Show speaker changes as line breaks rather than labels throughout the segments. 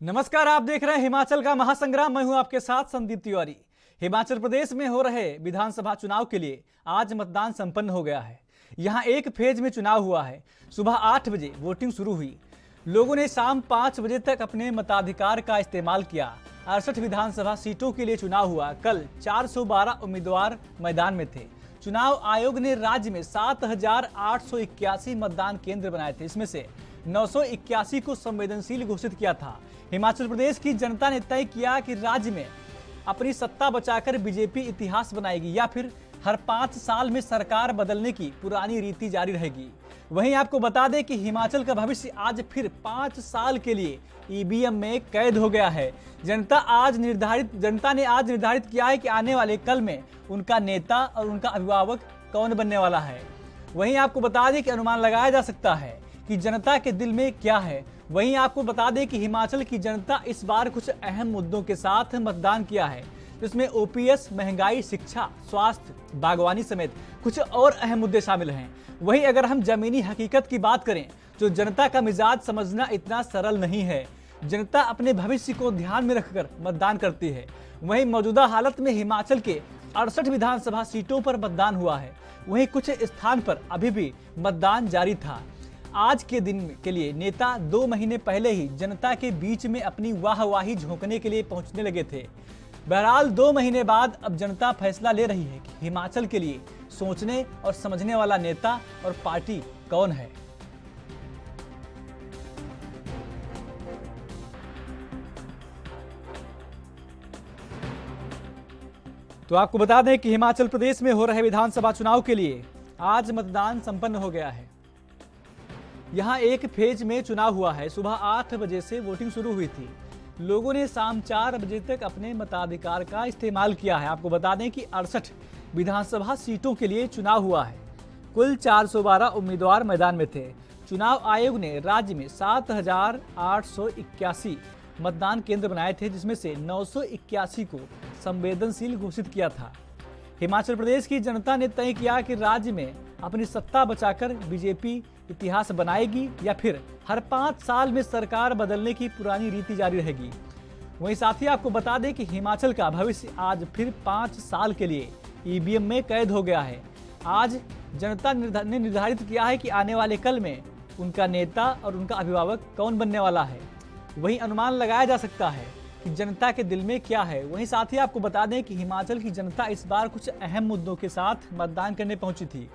नमस्कार, आप देख रहे हैं हिमाचल का महासंग्राम। मैं हूं आपके साथ संदीप तिवारी। हिमाचल प्रदेश में हो रहे विधानसभा चुनाव के लिए आज मतदान संपन्न हो गया है। यहां एक फेज में चुनाव हुआ है। सुबह 8 बजे वोटिंग शुरू हुई। लोगों ने शाम 5 बजे तक अपने मताधिकार का इस्तेमाल किया। 68 विधानसभा सीटों के लिए चुनाव हुआ। कल 412 उम्मीदवार मैदान में थे। चुनाव आयोग ने राज्य में 7,881 मतदान केंद्र बनाए थे। इसमें से 981 को संवेदनशील घोषित किया था। हिमाचल प्रदेश की जनता ने तय किया कि राज्य में अपनी सत्ता बचाकर बीजेपी इतिहास बनाएगी या फिर हर 5 साल में सरकार बदलने की पुरानी रीति जारी रहेगी। वहीं आपको बता दें कि हिमाचल का भविष्य आज फिर 5 साल के लिए ईवीएम में कैद हो गया है। जनता ने आज निर्धारित किया है कि आने वाले कल में उनका नेता और उनका अभिभावक कौन बनने वाला है। वहीं आपको बता दें कि अनुमान लगाया जा सकता है कि जनता के दिल में क्या है। वहीं आपको बता दें कि हिमाचल की जनता इस बार कुछ अहम मुद्दों के साथ मतदान किया है, जिसमें ओपीएस, महंगाई, शिक्षा, स्वास्थ्य, बागवानी समेत कुछ और अहम मुद्दे शामिल हैं। वहीं अगर हम जमीनी हकीकत की बात करें तो जनता का मिजाज समझना इतना सरल नहीं है। जनता अपने भविष्य को ध्यान में रखकर मतदान करती है। वहीं मौजूदा हालत में हिमाचल के 68 विधानसभा सीटों पर मतदान हुआ है। वहीं कुछ स्थान पर अभी भी मतदान जारी था। आज के दिन के लिए नेता 2 महीने पहले ही जनता के बीच में अपनी वाहवाही झोंकने के लिए पहुंचने लगे थे। बहरहाल 2 महीने बाद अब जनता फैसला ले रही है कि हिमाचल के लिए सोचने और समझने वाला नेता और पार्टी कौन है। तो आपको बता दें कि हिमाचल प्रदेश में हो रहे विधानसभा चुनाव के लिए आज मतदान संपन्न हो गया है। यहां एक फेज में चुनाव हुआ है। सुबह 8 बजे से वोटिंग शुरू हुई थी। लोगों ने शाम 4 बजे तक अपने मताधिकार का इस्तेमाल किया है। आपको बता दें कि 68 विधानसभा सीटों के लिए चुनाव हुआ है। कुल 412 उम्मीदवार मैदान में थे। चुनाव आयोग ने राज्य में 7,881 मतदान केंद्र बनाए थे, जिसमें से 981 को संवेदनशील घोषित किया था। हिमाचल प्रदेश की जनता ने तय किया कि राज्य में अपनी सत्ता बचाकर बीजेपी इतिहास बनाएगी या फिर हर 5 साल में सरकार बदलने की पुरानी रीति जारी रहेगी। वहीं साथ ही आपको बता दें कि हिमाचल का भविष्य आज फिर 5 साल के लिए ईवीएम में कैद हो गया है। आज जनता ने निर्धारित किया है कि आने वाले कल में उनका नेता और उनका अभिभावक कौन बनने वाला है। वहीं अनुमान लगाया जा सकता है कि जनता के दिल में क्या है। वहीं साथ ही आपको बता दें कि हिमाचल की जनता इस बार कुछ अहम मुद्दों के साथ मतदान करने पहुंची थी,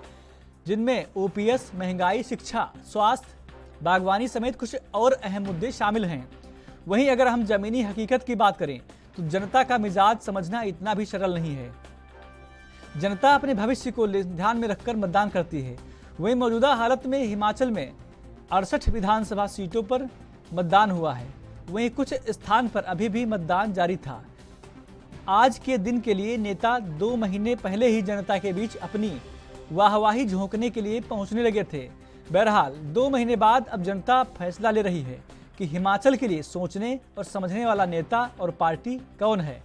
जिनमें ओपीएस, महंगाई, शिक्षा, स्वास्थ्य, बागवानी समेत कुछ और अहम मुद्दे शामिल हैं। वहीं अगर हम जमीनी हकीकत की बात करें तो जनता का मिजाज समझना इतना भी सरल नहीं है। जनता अपने भविष्य को ध्यान में रखकर मतदान करती है। वहीं मौजूदा हालत में हिमाचल में 68 विधानसभा सीटों पर मतदान हुआ है। वहीं कुछ स्थान पर अभी भी मतदान जारी था। आज के दिन के लिए नेता 2 महीने पहले ही जनता के बीच अपनी वाहवाही झोंकने के लिए पहुंचने लगे थे। बहरहाल 2 महीने बाद अब जनता फैसला ले रही है कि हिमाचल के लिए सोचने और समझने वाला नेता और पार्टी कौन है।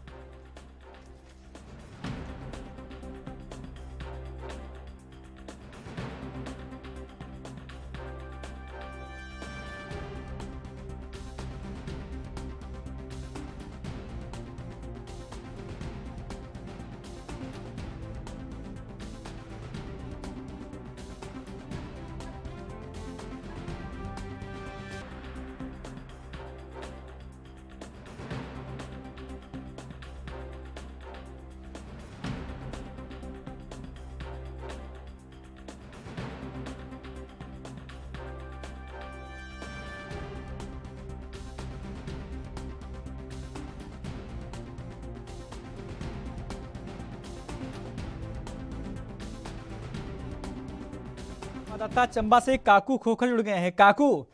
संवाददाता चंबा से काकू खोखर जुड़ गए हैं। काकू,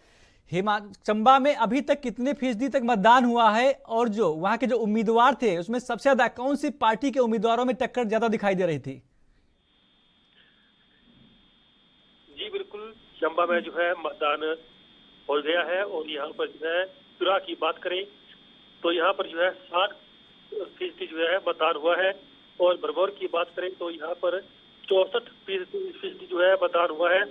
चंबा में अभी तक कितने फीसदी तक मतदान हुआ है और जो वहां के जो उम्मीदवार थे उसमें सबसे ज्यादा कौन सी पार्टी के उम्मीदवारों में टक्कर ज्यादा दिखाई दे रही थी?
जी बिल्कुल, चंबा में जो है मतदान हो गया है और यहाँ पर जो है चुनाव की बात करें तो यहाँ पर जो है 60% जो है मतदान हुआ है और भरमौर की बात करें तो यहाँ पर 64% जो है मतदान हुआ है।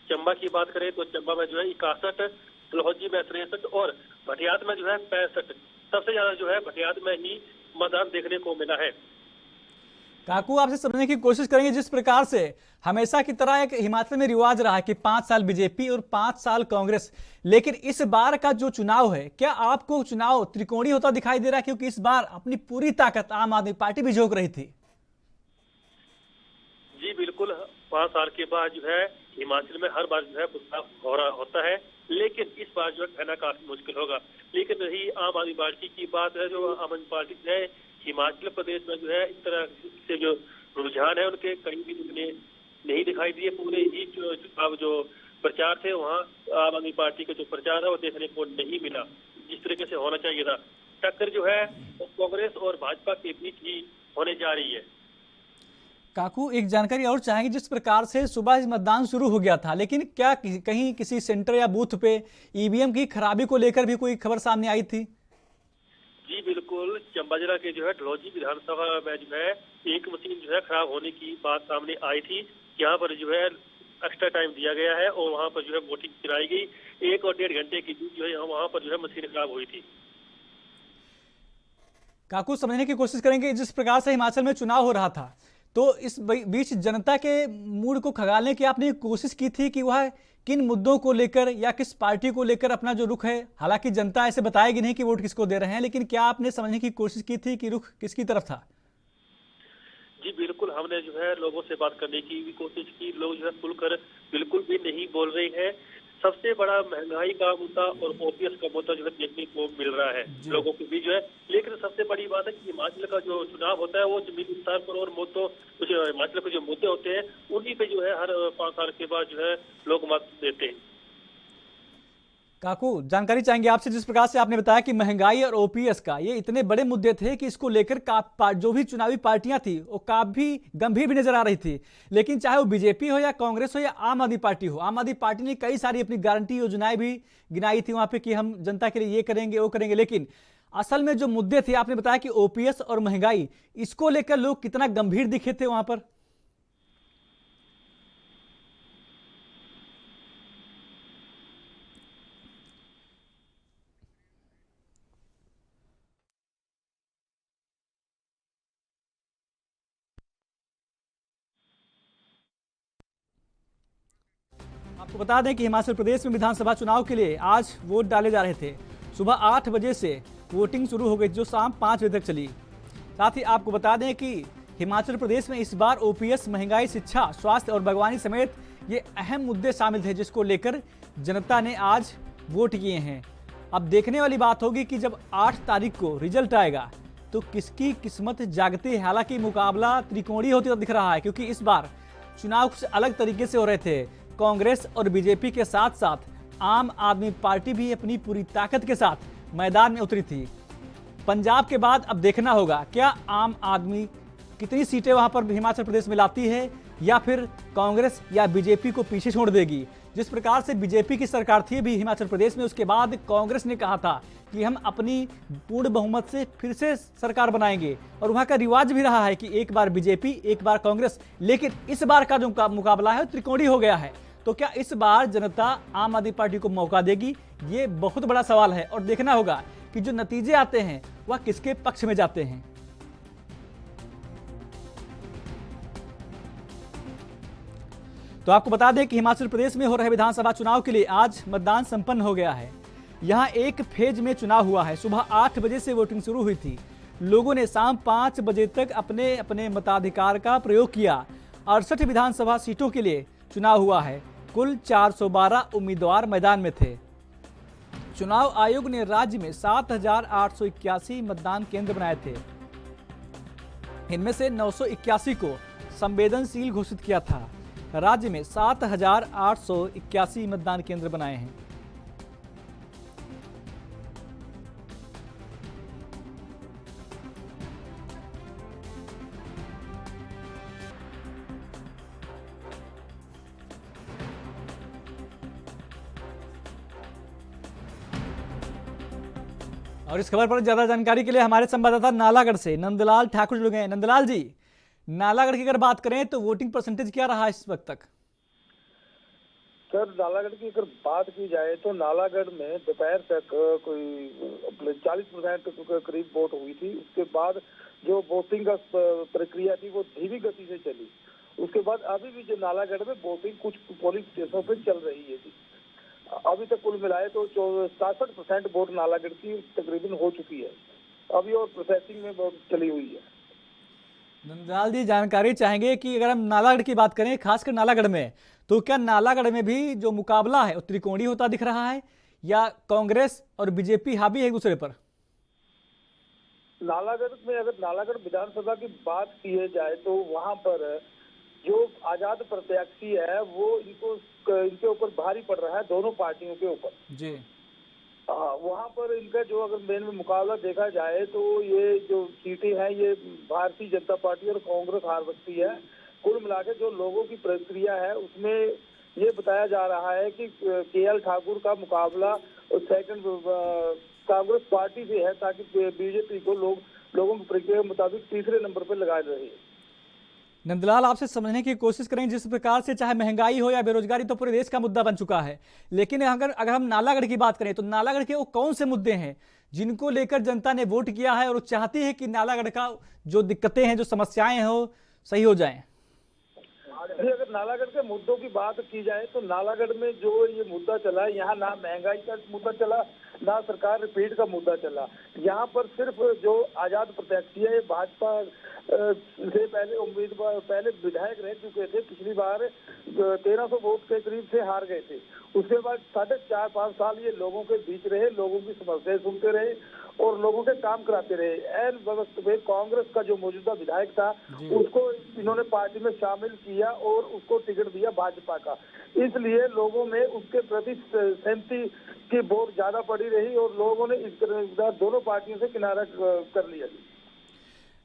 चंबा की बात करें तो चंबा में जो है 61, डलहौजी में 63 और भटियात में जो है 65, सबसे ज्यादा जो है भटियात में ही मतदान देखने को मिला है।
काकू, आपसे समझने की कोशिश करेंगे, जिस प्रकार से हमेशा की तरह एक हिमाचल में रिवाज रहा है कि 5 साल बीजेपी और 5 साल कांग्रेस, लेकिन इस बार का जो चुनाव है, क्या आपको चुनाव त्रिकोणीय होता दिखाई दे रहा है? क्योंकि इस बार अपनी पूरी ताकत आम आदमी पार्टी भी झोंक रही थी।
जी बिल्कुल, 5 साल के बाद जो है हिमाचल में हर बार जो है बदलाव हो रहा होता है, लेकिन इस बार जो है कहना काफी मुश्किल होगा। लेकिन रही आम आदमी पार्टी की बात है, जो आम आदमी पार्टी है हिमाचल प्रदेश में जो है इस तरह से जो रुझान है उनके कहीं भी दिखने नहीं दिखाई दिए। पूरे ही चुनाव जो प्रचार थे वहाँ आम आदमी पार्टी का जो प्रचार है वो देखने को नहीं मिला जिस तरीके से होना चाहिए था। टक्कर जो है कांग्रेस और भाजपा के बीच ही होने जा रही है।
काकू, एक जानकारी और चाहेंगे, जिस प्रकार से सुबह मतदान शुरू हो गया था, लेकिन क्या कहीं किसी सेंटर या बूथ पे ईवीएम की खराबी को लेकर भी कोई खबर सामने आई थी?
जी बिल्कुल, चंबा जिला के जो है डलहौजी विधानसभा में जो है एक मशीन जो है खराब होने की बात सामने आई थी। यहाँ पर जो है एक्स्ट्रा टाइम दिया गया है और वहाँ पर जो है वोटिंग कराई गई। 1 और 1.5 घंटे के बीच जो है वहाँ पर जो है मशीन खराब हुई थी।
काकू, समझने की कोशिश करेंगे, जिस प्रकार से हिमाचल में चुनाव हो रहा था, तो इस बीच जनता के मूड को खगालने की आपने कोशिश की थी कि वह किन मुद्दों को लेकर या किस पार्टी को लेकर अपना जो रुख है, हालांकि जनता ऐसे बताएगी नहीं कि वोट किसको दे रहे हैं, लेकिन क्या आपने समझने की कोशिश की थी कि रुख किसकी तरफ था?
जी बिल्कुल, हमने जो है लोगों से बात करने की भी कोशिश की। लोग जो है खुलकर बिल्कुल भी नहीं बोल रहे हैं। सबसे बड़ा महंगाई का मुद्दा और ओपीएस का मुद्दा जो है देखने को मिल रहा है लोगों के बीच जो है। लेकिन सबसे बड़ी बात है कि हिमाचल का जो चुनाव होता है वो जमीनी स्तर पर और मुद्दों कुछ हिमाचल के जो मुद्दे होते हैं उन्हीं पे जो है हर 5 साल के बाद जो है लोग मत देते हैं।
काकू, जानकारी चाहेंगे आपसे, जिस प्रकार से आपने बताया कि महंगाई और ओपीएस का ये इतने बड़े मुद्दे थे कि इसको लेकर जो भी चुनावी पार्टियां थी वो काफी गंभीर भी नजर आ रही थी। लेकिन चाहे वो बीजेपी हो या कांग्रेस हो या आम आदमी पार्टी हो, आम आदमी पार्टी ने कई सारी अपनी गारंटी योजनाएं भी गिनाई थी वहां पे कि हम जनता के लिए ये करेंगे वो करेंगे। लेकिन असल में जो मुद्दे थे, आपने बताया कि ओपीएस और महंगाई, इसको लेकर लोग कितना गंभीर दिखे थे वहां पर? आपको बता दें कि हिमाचल प्रदेश में विधानसभा चुनाव के लिए आज वोट डाले जा रहे थे। सुबह 8 बजे से वोटिंग शुरू हो गई, जो शाम 5 बजे तक चली। साथ ही आपको बता दें कि हिमाचल प्रदेश में इस बार ओपीएस, महंगाई, शिक्षा, स्वास्थ्य और बागवानी समेत ये अहम मुद्दे शामिल थे, जिसको लेकर जनता ने आज वोट किए हैं। अब देखने वाली बात होगी कि जब 8 तारीख को रिजल्ट आएगा तो किसकी किस्मत जागती है। हालांकि मुकाबला त्रिकोणीय होता दिख रहा है, क्योंकि इस बार चुनाव कुछ अलग तरीके से हो रहे थे। कांग्रेस और बीजेपी के साथ साथ आम आदमी पार्टी भी अपनी पूरी ताकत के साथ मैदान में उतरी थी। पंजाब के बाद अब देखना होगा क्या आम आदमी कितनी सीटें वहां पर हिमाचल प्रदेश में लाती है, या फिर कांग्रेस या बीजेपी को पीछे छोड़ देगी। जिस प्रकार से बीजेपी की सरकार थी अभी हिमाचल प्रदेश में, उसके बाद कांग्रेस ने कहा था कि हम अपनी पूर्ण बहुमत से फिर से सरकार बनाएंगे, और वहां का रिवाज भी रहा है कि एक बार बीजेपी एक बार कांग्रेस। लेकिन इस बार का जो मुकाबला है त्रिकोणीय हो गया है। तो क्या इस बार जनता आम आदमी पार्टी को मौका देगी? ये बहुत बड़ा सवाल है, और देखना होगा कि जो नतीजे आते हैं वह किसके पक्ष में जाते हैं। तो आपको बता दें कि हिमाचल प्रदेश में हो रहे विधानसभा चुनाव के लिए आज मतदान संपन्न हो गया है। यहां एक फेज में चुनाव हुआ है। सुबह 8 बजे से वोटिंग शुरू हुई थी। लोगों ने शाम 5 बजे तक अपने अपने मताधिकार का प्रयोग किया। 68 विधानसभा सीटों के लिए चुनाव हुआ है। कुल 412 उम्मीदवार मैदान में थे। चुनाव आयोग ने राज्य में 7,881 मतदान केंद्र बनाए थे। इनमें से 981 को संवेदनशील घोषित किया था। राज्य में 7,881 मतदान केंद्र बनाए हैं। और इस खबर पर ज्यादा जानकारी के लिए हमारे संवाददाता नालागढ़ से नंदलाल ठाकुर जुड़ गए हैं। नंदलाल जी, नालागढ़ की अगर बात करें तो वोटिंग परसेंटेज क्या रहा इस वक्त तक?
सर नालागढ़ की अगर बात की जाए तो नालागढ़ में दोपहर तक कोई अपने 40% के करीब वोट हुई थी। उसके बाद जो वोटिंग का प्रक्रिया थी वो धीमी गति से चली। उसके बाद अभी भी जो नालागढ़ में वोटिंग कुछ पोलिंग स्टेशनों पर चल रही है जी। अभी तक कुल मिलाए तो 67% वोट नालागढ़ की तकरीबन हो चुकी है अभी, और प्रोसेसिंग में बहुत चली हुई है।
नंदलाल जी जानकारी चाहेंगे कि अगर हम नालागढ़ की बात करें, खासकर नालागढ़ में, तो क्या नालागढ़ में भी जो मुकाबला है वो त्रिकोणीय होता दिख रहा है या कांग्रेस और बीजेपी हावी है एक दूसरे पर?
नालागढ़ में अगर नालागढ़ विधानसभा की बात की जाए तो वहां पर जो आजाद प्रत्याशी है वो इनके ऊपर भारी पड़ रहा है, दोनों पार्टियों के ऊपर
जी।
वहां पर इनका जो अगर मेन में मुकाबला देखा जाए तो ये जो सीटें हैं ये भारतीय जनता पार्टी और कांग्रेस हार सकती है। कुल मिलाकर जो लोगों की प्रतिक्रिया है उसमें ये बताया जा रहा है कि केएल ठाकुर का मुकाबला सेकंड कांग्रेस पार्टी से है, ताकि बीजेपी को लोगों की प्रतिक्रिया के मुताबिक तीसरे नंबर पर लगाए रहे।
नंदलाल, आपसे समझने की कोशिश करें, जिस प्रकार से चाहे महंगाई हो या बेरोजगारी तो पूरे देश का मुद्दा बन चुका है, लेकिन अगर हम नालागढ़ की बात करें तो नालागढ़ के वो कौन से मुद्दे हैं जिनको लेकर जनता ने वोट किया है और वो चाहती है कि नालागढ़ का जो दिक्कतें हैं, जो समस्याएं हैं, वो सही हो जाएं?
अगर नालागढ़ के मुद्दों की बात की जाए तो नालागढ़ में जो ये मुद्दा चला, यहाँ ना महंगाई का मुद्दा चला, ना सरकार रिपीट का मुद्दा चला। यहाँ पर सिर्फ जो आजाद प्रत्याशी है भाजपा से पहले उम्मीदवार, पहले विधायक रह चुके थे, पिछली बार 1300 वोट के करीब से हार गए थे। उसके बाद 4.5-5 साल ये लोगों के बीच रहे, लोगों की समस्याएं सुनते रहे और लोगों के काम कराते रहे। एन वक्त में कांग्रेस का जो मौजूदा विधायक था उसको इन्होंने पार्टी में शामिल किया और उसको टिकट दिया भाजपा का, इसलिए लोगों में उसके प्रति सहमति की वोट ज्यादा पड़ी रही और लोगों ने इस दोनों पार्टियों से किनारा कर लिया।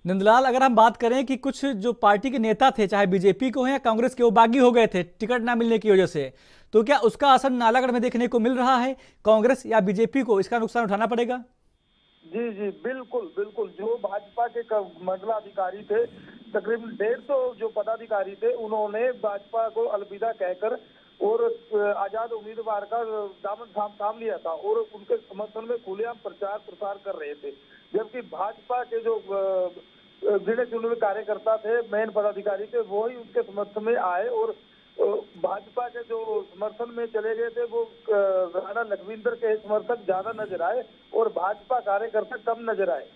नंदलाल, अगर हम बात करें कि कुछ जो पार्टी के नेता थे, चाहे बीजेपी को या कांग्रेस के, वो बागी हो गए थे टिकट ना मिलने की वजह से, तो क्या उसका असर नालागढ़ में देखने को मिल रहा है? कांग्रेस या बीजेपी को इसका नुकसान उठाना पड़ेगा?
जी जी बिल्कुल बिल्कुल। जो भाजपा के मंडलाधिकारी थे, तकरीबन 150 जो पदाधिकारी थे, उन्होंने भाजपा को अलविदा कहकर और आजाद उम्मीदवार का दामन थाम लिया था और उनके समर्थन में खुलेआम प्रचार प्रसार कर रहे थे। जबकि भाजपा के जो गिने चुने हुए कार्यकर्ता थे, मेन पदाधिकारी थे, वो ही उनके समर्थन में आए और भाजपा के जो समर्थन में चले गए थे वो राणा लखविंदर के समर्थक ज्यादा नजर आए और भाजपा कार्यकर्ता कम नजर आए।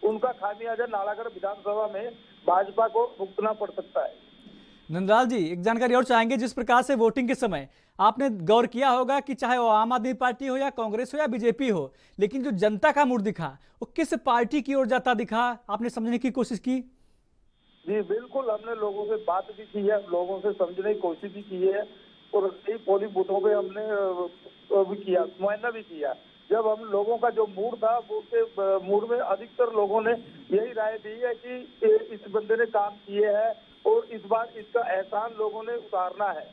उनका खामियाजा नालागढ़ विधानसभा में भाजपा को भुगतना पड़ सकता है।
नंदलाल जी, एक जानकारी और चाहेंगे, जिस प्रकार से वोटिंग के समय आपने गौर किया होगा कि चाहे वो आम आदमी पार्टी हो या कांग्रेस हो या बीजेपी हो, लेकिन जो जनता का मूड दिखा वो किस पार्टी की ओर जाता दिखा, आपने समझने की कोशिश की?
जी बिल्कुल, हमने लोगों से बात भी की है, लोगों से समझने की कोशिश भी की है और कई पोलिंग बूथों पे हमने भी किया, मुआयना भी किया। जब हम लोगों का जो मूड था वो के मूड में अधिकतर लोगों ने यही राय दी है कि इस बंदे ने काम किए हैं और इस बार इसका एहसान लोगों ने उतारना है।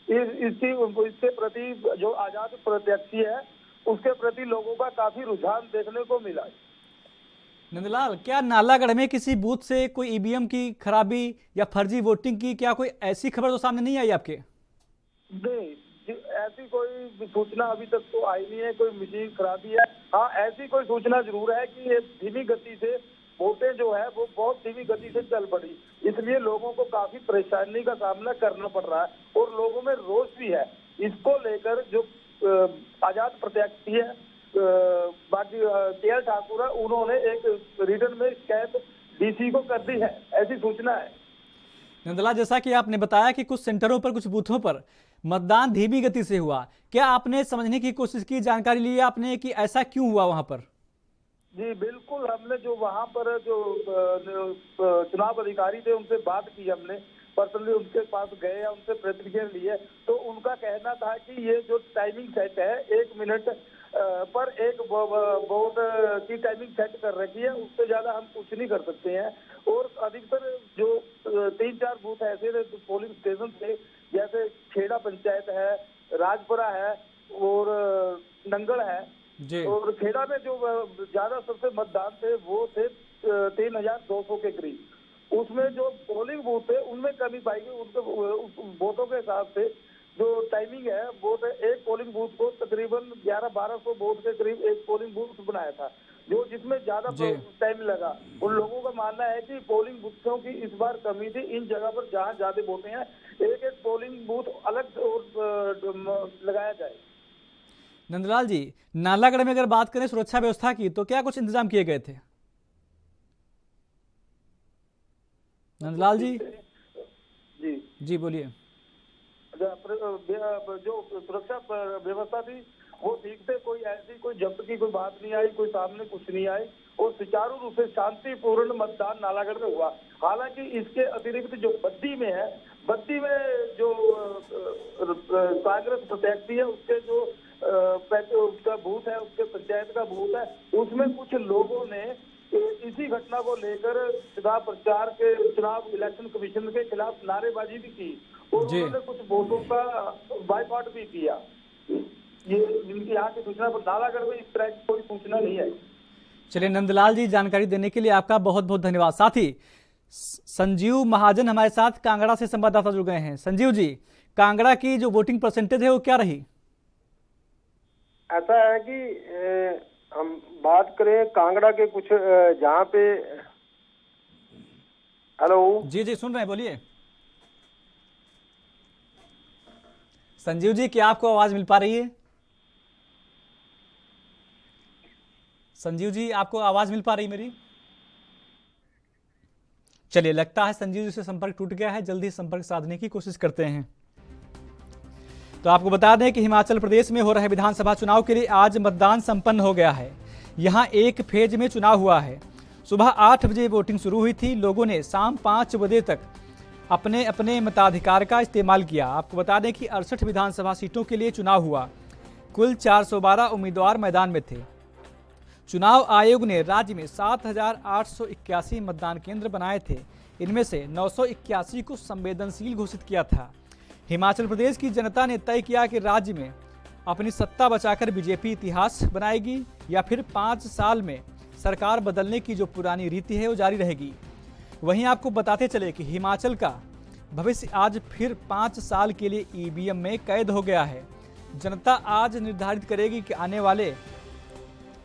इसके प्रति जो आजाद प्रत्याशी है उसके प्रति लोगों का काफी रुझान देखने को मिला।
नंदलाल, क्या नालागढ़ में किसी बूथ से कोई ईवीएम की खराबी या फर्जी वोटिंग की क्या कोई ऐसी खबर तो सामने नहीं आई आपके?
नहीं, ऐसी कोई सूचना अभी तक तो आई नहीं है कोई मशीन खराबी है। हाँ, ऐसी कोई सूचना जरूर है कि ये धीमी गति से वोटें जो है वो बहुत धीमी गति से चल पड़ी, इसलिए लोगों को काफी परेशानी का सामना करना पड़ रहा है और लोगों में रोष भी है। इसको लेकर जो आजाद प्रत्याशी है बाकी केएल ठाकुर है, उन्होंने एक रिटर्न में शिकायत डीसी को कर दी है, ऐसी सूचना है।
नंदलाल, जैसा कि आपने बताया कि कुछ सेंटरों पर, कुछ बूथों पर मतदान धीमी गति से हुआ, क्या आपने समझने की कोशिश की, जानकारी ली आपने कि ऐसा क्यों हुआ वहां पर?
जी बिल्कुल, हमने जो वहां पर जो चुनाव अधिकारी थे उनसे बात की, हमने पर्सनली उनके पास गए या उनसे प्रतिक्रिया ली है, तो उनका कहना था कि ये जो टाइमिंग सेट है 1 मिनट पर एक वोट की टाइमिंग सेट कर रखी है, उससे ज्यादा हम कुछ नहीं कर सकते हैं। और अधिकतर जो 3-4 बूथ ऐसे पोलिंग स्टेशन थे, जैसे खेड़ा पंचायत है, राजपुरा है और नंगल है, और खेड़ा में जो ज्यादा सबसे मतदान थे वो थे 3200 के करीब। उसमें जो पोलिंग बूथ थे उनमें कमी पाई गई, उनके वोटों के हिसाब से जो टाइमिंग है वोट, एक पोलिंग बूथ को तकरीबन 1100-1200 वोट के करीब एक पोलिंग बूथ बनाया था, जो जिसमें ज्यादा
जी।
टाइम लगा। उन लोगों का मानना है कि पोलिंग बूथों की इस बार कमी थी, इन जगह पर जहां ज्यादा वोटें हैं एक एक पोलिंग बूथ अलग और लगाया जाए।
नंदलाल जी, नालागढ़ में अगर बात करें सुरक्षा व्यवस्था की, तो क्या कुछ इंतजाम किए गए थे? नंदलाल जी
जी,
जी बोलिए।
जो सुरक्षा व्यवस्था थी वो ठीक थे, कोई ऐसी कोई जब्त की कोई बात नहीं आई, कोई सामने कुछ नहीं आई और सुचारू रूप से शांतिपूर्ण मतदान नालागढ़ में हुआ। हालांकि इसके अतिरिक्त जो बद्दी में है, बद्दी में जो कांग्रेस प्रत्याशी है उसके जो उसका बूथ है, उसके पंचायत का बूथ है, उसमें कुछ लोगों ने इसी घटना को लेकर चुनाव प्रचार के, चुनाव इलेक्शन कमीशन के खिलाफ नारेबाजी भी की और
जी।
उन्होंने कुछ वोटों का बाइकआउट भी किया। ये जिनकी यहाँ की सूचना पर, नालागढ़ में इस तरह की कोई सूचना नहीं है।
चलिए नंदलाल जी, जानकारी देने के लिए आपका बहुत बहुत धन्यवाद। साथ ही संजीव महाजन हमारे साथ कांगड़ा से संवाददाता जुड़ गए हैं। संजीव जी, कांगड़ा की जो वोटिंग परसेंटेज है वो क्या रही?
ऐसा है कि हम बात करें कांगड़ा के कुछ जहाँ पे, हेलो
जी जी सुन रहे हैं, बोलिए। संजीव जी, क्या आपको आवाज मिल पा रही है? संजीव जी, आपको आवाज मिल पा रही मेरी? चलिए, लगता है संजीव जी से संपर्क टूट गया है, जल्दी संपर्क साधने की कोशिश करते हैं। तो आपको बता दें कि हिमाचल प्रदेश में हो रहे विधानसभा चुनाव के लिए आज मतदान संपन्न हो गया है। यहां एक फेज में चुनाव हुआ है। सुबह 8 बजे वोटिंग शुरू हुई थी। लोगों ने शाम 5 बजे तक अपने अपने मताधिकार का इस्तेमाल किया। आपको बता दें कि 68 विधानसभा सीटों के लिए चुनाव हुआ। कुल 412 उम्मीदवार मैदान में थे। चुनाव आयोग ने राज्य में 7,881 मतदान केंद्र बनाए थे। इनमें से 981 को संवेदनशील घोषित किया था। हिमाचल प्रदेश की जनता ने तय किया कि राज्य में अपनी सत्ता बचाकर बीजेपी इतिहास बनाएगी या फिर 5 साल में सरकार बदलने की जो पुरानी रीति है वो जारी रहेगी। वहीं आपको बताते चले कि हिमाचल का भविष्य आज फिर 5 साल के लिए ईवीएम में कैद हो गया है। जनता आज निर्धारित करेगी कि आने वाले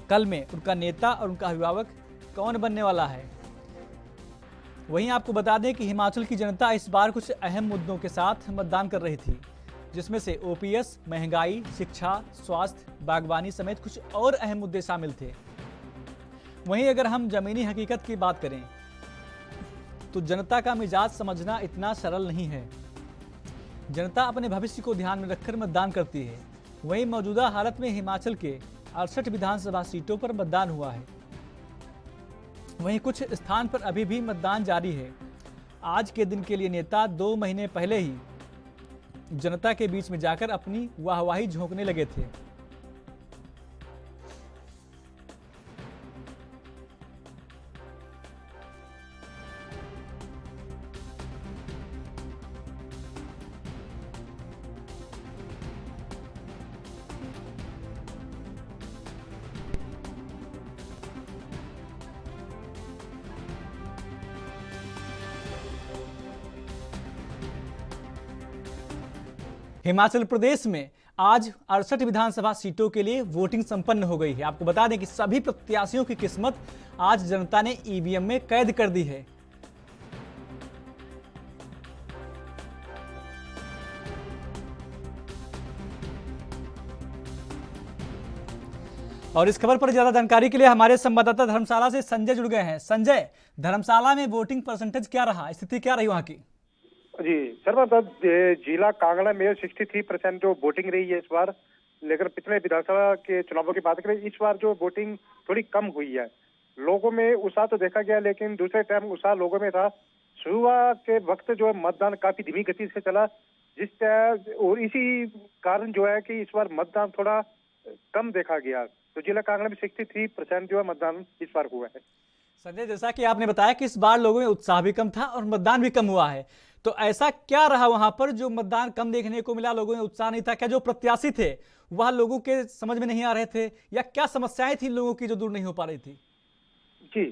कल में उनका नेता और उनका अभिभावक कौन बनने वाला है। वहीं आपको बता दें कि हिमाचल की जनता इस बार कुछ अहम मुद्दों के साथ मतदान कर रही थी, जिसमें से ओपीएस, महंगाई, शिक्षा, स्वास्थ्य, बागवानी समेत कुछ और अहम मुद्दे शामिल थे। वहीं अगर हम जमीनी हकीकत की बात करें तो जनता का मिजाज समझना इतना सरल नहीं है। जनता अपने भविष्य को ध्यान में रखकर मतदान करती है। वहीं मौजूदा हालत में हिमाचल के 68 विधानसभा सीटों पर मतदान हुआ है। वहीं कुछ स्थान पर अभी भी मतदान जारी है। आज के दिन के लिए नेता 2 महीने पहले ही जनता के बीच में जाकर अपनी वाहवाही झोंकने लगे थे। हिमाचल प्रदेश में आज 68 विधानसभा सीटों के लिए वोटिंग संपन्न हो गई है। आपको बता दें कि सभी प्रत्याशियों की किस्मत आज जनता ने ईवीएम में कैद कर दी है। और इस खबर पर ज्यादा जानकारी के लिए हमारे संवाददाता धर्मशाला से संजय जुड़ गए हैं। संजय, धर्मशाला में वोटिंग परसेंटेज क्या रहा, स्थिति क्या रही वहां की?
जी सर, जिला कांगड़ा में 63% जो वोटिंग रही है इस बार, लेकर पिछले विधानसभा के चुनावों की बात करें, इस बार जो वोटिंग थोड़ी कम हुई है। लोगों में उत्साह तो देखा गया, लेकिन दूसरे टाइम उत्साह लोगों में था। सुबह के वक्त जो मतदान काफी धीमी गति से चला, और इसी कारण जो है कि इस बार मतदान थोड़ा कम देखा गया। तो जिला कांगड़ा में 63% जो है मतदान इस बार हुआ है।
संजय, जैसा कि आपने बताया कि इस बार लोगों में उत्साह भी कम था और मतदान भी कम हुआ है, तो ऐसा क्या रहा वहां पर जो मतदान कम देखने को मिला, लोगों में उत्साह नहीं था? क्या जो प्रत्याशी थे वह लोगों के समझ में नहीं आ रहे थे, या क्या समस्याएं थी लोगों की जो दूर नहीं हो पा रही थी?
जी,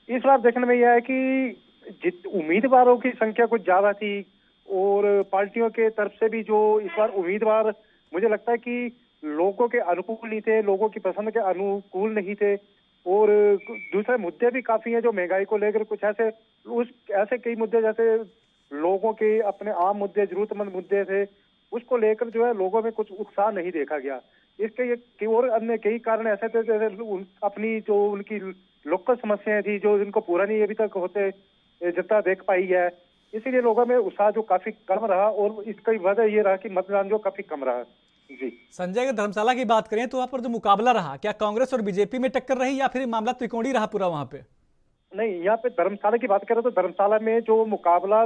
इस बार देखने में यह है कि उम्मीदवारों की संख्या कुछ ज्यादा थी और पार्टियों के तरफ से भी जो इस बार उम्मीदवार मुझे लगता है कि लोगों के अनुकूल नहीं थे, लोगों की पसंद के अनुकूल नहीं थे। और दूसरे मुद्दे भी काफी हैं जो महंगाई को लेकर कुछ ऐसे कई मुद्दे जैसे लोगों के अपने आम मुद्दे, जरूरतमंद मुद्दे थे, उसको लेकर जो है लोगों में कुछ उत्साह नहीं देखा गया। इसके ये और अन्य कई कारण ऐसे थे जैसे अपनी जो उनकी लोकल समस्याएं थी जो इनको पूरा नहीं अभी तक होते जितना देख पाई है, इसीलिए लोगों में उत्साह जो काफी कम रहा और इसकी वजह ये रहा कि मतदान जो काफी कम रहा। जी
संजय, अगर धर्मशाला की बात करें तो वहां पर जो मुकाबला रहा, क्या कांग्रेस और बीजेपी में टक्कर रही या फिर मामला त्रिकोणीय रहा पूरा वहां पे?
नहीं, यहाँ पे धर्मशाला की बात करें तो धर्मशाला में जो मुकाबला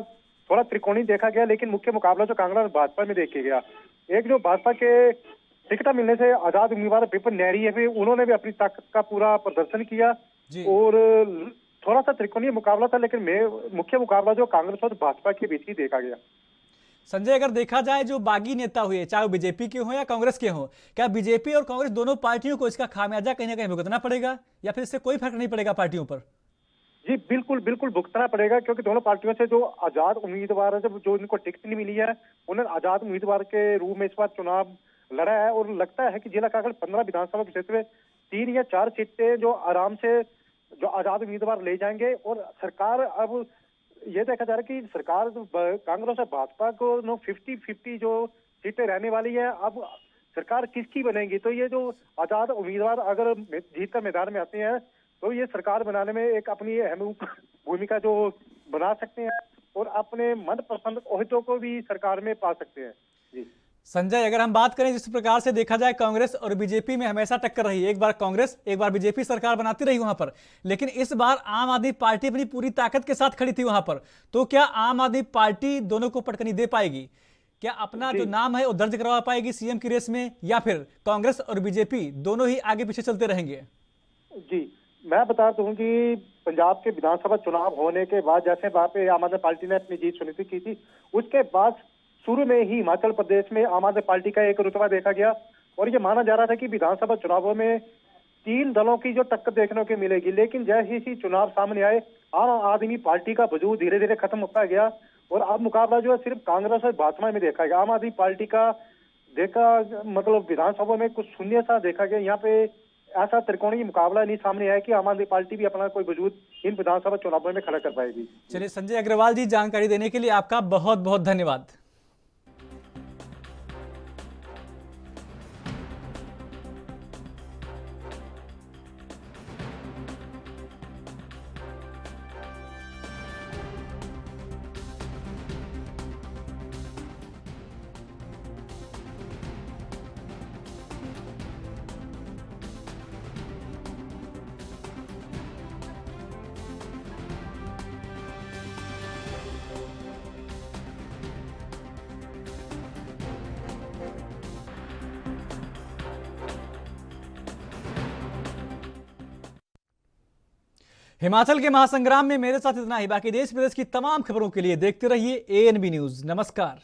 थोड़ा त्रिकोणीय देखा गया, लेकिन मुख्य मुकाबला जो कांग्रेस और भाजपा में देखा गया, एक जो भाजपा के टिकट मिलने से आजाद उम्मीदवार विपिन नहरी है, उन्होंने भी अपनी ताकत का पूरा प्रदर्शन किया और थोड़ा सा त्रिकोणीय मुकाबला था, लेकिन मुख्य मुकाबला जो कांग्रेस और भाजपा के बीच ही देखा गया।
संजय, अगर देखा जाए जो बागी नेता हुए, चाहे वो बीजेपी के हों या कांग्रेस के हों, क्या बीजेपी और कांग्रेस दोनों पार्टियों को इसका खामियाजा कहीं ना कहीं भुगतना पड़ेगा या फिर इससे कोई फर्क नहीं पड़ेगा पार्टियों पर?
जी बिल्कुल बिल्कुल भुगतना पड़ेगा, क्योंकि दोनों पार्टियों से जो आजाद उम्मीदवार है, जो इनको टिकट नहीं मिली है, उन्होंने आजाद उम्मीदवार के रूप में इस बार चुनाव लड़ा है और लगता है कि जिला कांगड़ 15 विधानसभा क्षेत्र में 3 या 4 सीटें जो आराम से जो आजाद उम्मीदवार ले जाएंगे। और सरकार अब ये देखा जा रहा है कि सरकार कांग्रेस और भाजपा को 50-50 जो सीटें रहने वाली है, अब सरकार किसकी बनेगी। तो ये जो आजाद उम्मीदवार अगर जीत का मैदान में आते हैं तो ये सरकार बनाने में एक अपनी अहम भूमिका जो बना सकते हैं और अपने मनपसंद ओहदों को भी सरकार में पा सकते हैं। जी
संजय, अगर हम बात करें जिस प्रकार से देखा जाए कांग्रेस और बीजेपी में हमेशा टक्कर रही, एक बार कांग्रेस एक बार बीजेपी सरकार बनाती रही वहां पर, लेकिन इस बार आम आदमी पार्टी अपनी पूरी ताकत के साथ खड़ी थी वहां पर। तो क्या आम आदमी पार्टी दोनों को पटकनी दे पाएगी? क्या अपना जो नाम है वो दर्ज करवा पाएगी सीएम की रेस में, या फिर कांग्रेस और बीजेपी दोनों ही आगे पीछे चलते रहेंगे?
जी मैं बता दूं कि पंजाब के विधानसभा चुनाव होने के बाद जैसे वहां पे आम आदमी पार्टी ने अपनी जीत सुनिश्चित की थी, उसके बाद शुरू में ही हिमाचल प्रदेश में आम आदमी पार्टी का एक रुतबा देखा गया और ये माना जा रहा था कि विधानसभा चुनावों में 3 दलों की जो टक्कर देखने को मिलेगी। लेकिन जैसे ही चुनाव सामने आए, आम आदमी पार्टी का वजूद धीरे धीरे खत्म होता गया और अब मुकाबला जो है सिर्फ कांग्रेस और भाजपा में देखा गया। आम आदमी पार्टी का मतलब विधानसभा में कुछ शून्य सा देखा गया। यहाँ पे ऐसा त्रिकोणीय मुकाबला नहीं सामने आया कि आम आदमी पार्टी भी अपना कोई वजूद इन विधानसभा चुनावों में खड़ा कर पाएगी।
चलिए संजय अग्रवाल जी, जानकारी देने के लिए आपका बहुत बहुत धन्यवाद। हिमाचल के महासंग्राम में मेरे साथ इतना ही। बाकी देश विदेश की तमाम खबरों के लिए देखते रहिए ANB न्यूज। नमस्कार।